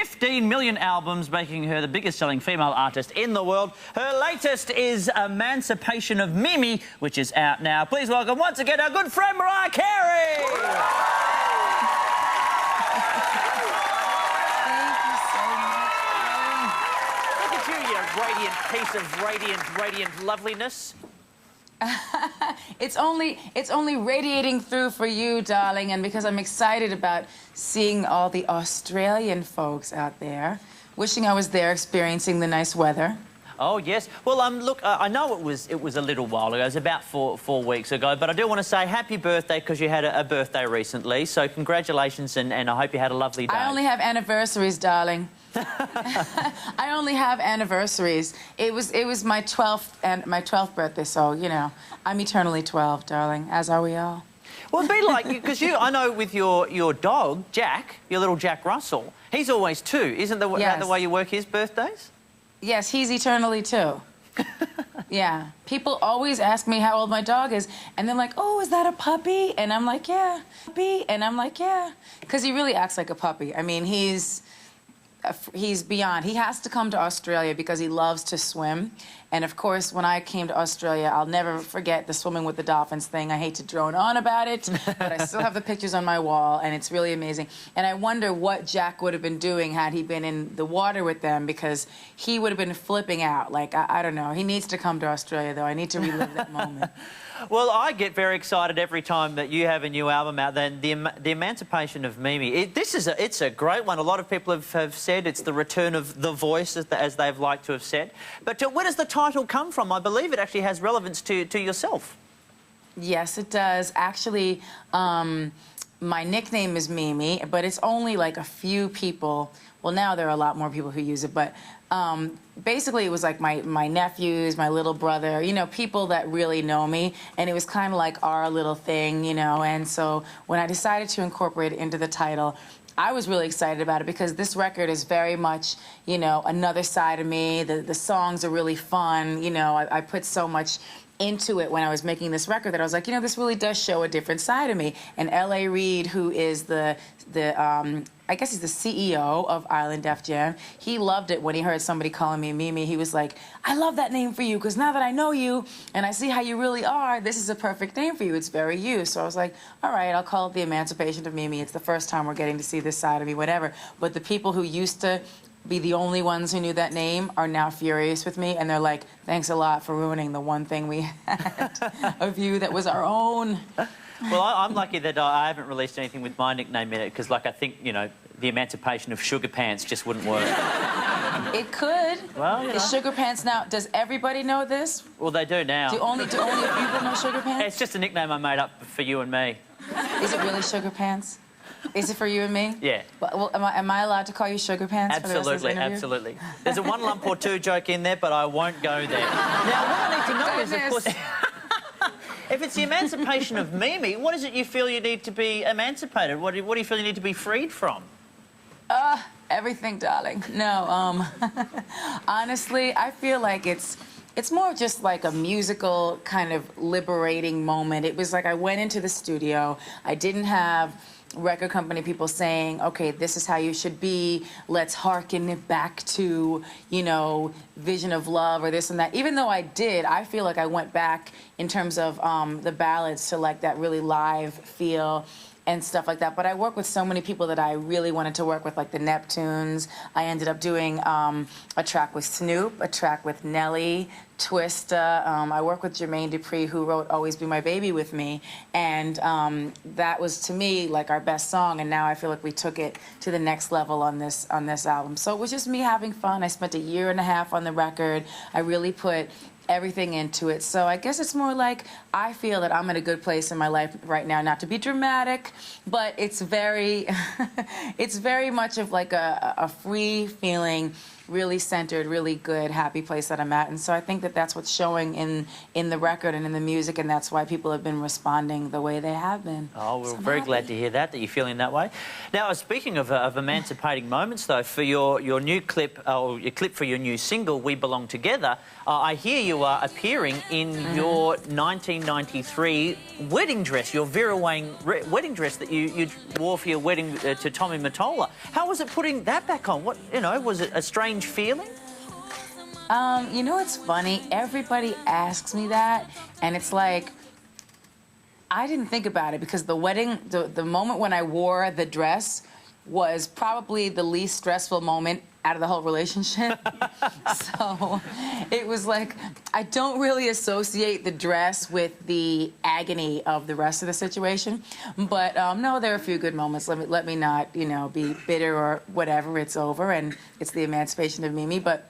15 million albums, making her the biggest-selling female artist in the world. Her latest is Emancipation of Mimi, which is out now. Please welcome once again our good friend Mariah Carey. Radiant piece of radiant loveliness. It's only radiating through for you, darling, and because I'm excited about seeing all the Australian folks out there. Wishing I was there experiencing the nice weather. Oh, yes. Well, look, I know it was a little while ago. It was about four weeks ago, but I do want to say happy birthday because you had a birthday recently, so congratulations, and I hope you had a lovely day. I only have anniversaries, darling. I only have anniversaries. It was my 12th birthday, so, you know, I'm eternally 12, darling, as are we all. Well, it'd be like, because I know with your dog, Jack, your little Jack Russell, he's always 2. Isn't that the way you work his birthdays? Yes, he's eternally 2. Yeah. People always ask me how old my dog is, and they're like, oh, is that a puppy? And I'm like, yeah. Puppy? And I'm like, yeah. Because he really acts like a puppy. I mean, he's beyond. He has to come to Australia because he loves to swim. And, of course, when I came to Australia, I'll never forget the swimming with the dolphins thing. I hate to drone on about it, but I still have the pictures on my wall, and it's really amazing. And I wonder what Jack would have been doing had he been in the water with them, because he would have been flipping out. Like, I don't know. He needs to come to Australia, though. I need to relive that moment. Well, I get very excited every time that you have a new album out. Then the Emancipation of Mimi. It's a great one. A lot of people have said it's the return of the voice, as they've liked to have said. But where does the title come from? I believe it actually has relevance to yourself. Yes, it does. Actually, my nickname is Mimi, but it's only like a few people. Well, now there are a lot more people who use it, but basically it was like my nephews, my little brother, you know, people that really know me, and it was kind of like our little thing, you know. And so when I decided to incorporate it into the title, I was really excited about it because this record is very much, you know, another side of me. The songs are really fun, you know. I put so much into it when I was making this record that I was like, you know, this really does show a different side of me. And L.A. Reid, who is I guess he's the CEO of Island Def Jam, he loved it when he heard somebody calling me Mimi. He was like, I love that name for you because now that I know you and I see how you really are, this is a perfect name for you. It's very you. So I was like, all right, I'll call it The Emancipation of Mimi. It's the first time we're getting to see this side of me, whatever. But the people who used to be the only ones who knew that name are now furious with me, and they're like, thanks a lot for ruining the one thing we had of you that was our own. Well, I'm lucky that I haven't released anything with my nickname in it because, like, I think, you know, the Emancipation of Sugar Pants just wouldn't work. It could. Well, you know. Is Sugar Pants now, does everybody know this? Well, they do now. Do only a few people know Sugar Pants? It's just a nickname I made up for you and me. Is it really Sugar Pants? Is it for you and me? Yeah. Well, am I allowed to call you Sugar Pants for the rest of this interview? Absolutely. There's a one lump or two joke in there, but I won't go there. Now, what I need to know is, of course, if it's the Emancipation of Mimi, what is it you feel you need to be emancipated? What do you feel you need to be freed from? Everything, darling. No, honestly, I feel like it's more just like a musical kind of liberating moment. It was like I went into the studio. I didn't have record company people saying, okay, this is how you should be, let's hearken it back to, you know, Vision of Love or this and that. Even though I did, I feel like I went back in terms of the ballads to like that really live feel and stuff like that. But I work with so many people that I really wanted to work with, like the Neptunes. I ended up doing a track with Snoop, a track with Nelly, Twista. I work with Jermaine Dupri, who wrote Always Be My Baby with me. And that was, to me, like our best song. And now I feel like we took it to the next level on this album. So it was just me having fun. I spent a year and a half on the record. I really put everything into it. So I guess it's more like I feel that I'm in a good place in my life right now, not to be dramatic, but it's very it's very much of like a free feeling really centered, really good, happy place that I'm at. And so I think that that's what's showing in the record and in the music, and that's why people have been responding the way they have been. Oh, we're So I'm very happy. glad to hear that you're feeling that way. Now, speaking of emancipating moments, though, for your new clip, or your clip for your new single, We Belong Together, I hear you are appearing in your 1993 wedding dress, your Vera Wang wedding dress that you wore for your wedding to Tommy Mottola. How was it putting that back on? What, you know, was it a strange feeling? You know, it's funny. Everybody asks me that, and it's like, I didn't think about it because the wedding, the moment when I wore the dress was probably the least stressful moment out of the whole relationship. So it was like, I don't really associate the dress with the agony of the rest of the situation. But no, there are a few good moments. Let me not, you know, be bitter or whatever. It's over, and it's the emancipation of Mimi. But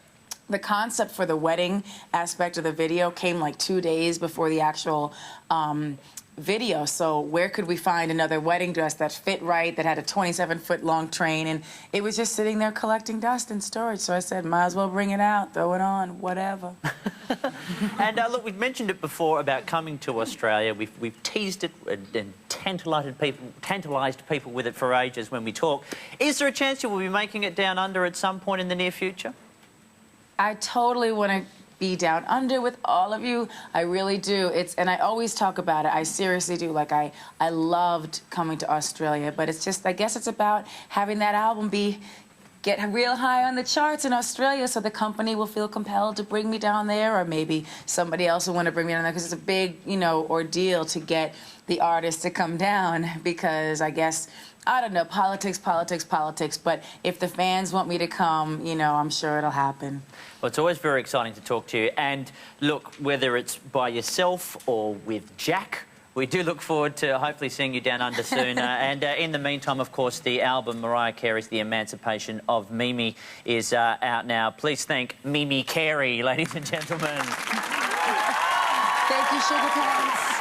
the concept for the wedding aspect of the video came like 2 days before the actual video. So where could we find another wedding dress that fit right, that had a 27-foot long train? And it was just sitting there collecting dust in storage. So I said, might as well bring it out, throw it on, whatever. And look, we've mentioned it before about coming to Australia. We've teased it and tantalised people with it for ages when we talk. Is there a chance you will be making it down under at some point in the near future? I totally want to be down under with all of you. I really do. And I always talk about it. I seriously do. Like, I loved coming to Australia, but it's just, I guess it's about having that album get real high on the charts in Australia, so the company will feel compelled to bring me down there, or maybe somebody else will want to bring me down there, because it's a big, you know, ordeal to get the artist to come down, because I guess, I don't know, politics, but if the fans want me to come, you know, I'm sure it'll happen. Well, it's always very exciting to talk to you. And look, whether it's by yourself or with Jack, we do look forward to hopefully seeing you down under soon. And in the meantime, of course, the album Mariah Carey's The Emancipation of Mimi is out now. Please thank Mimi Carey, ladies and gentlemen. Thank you, Sugar Pants.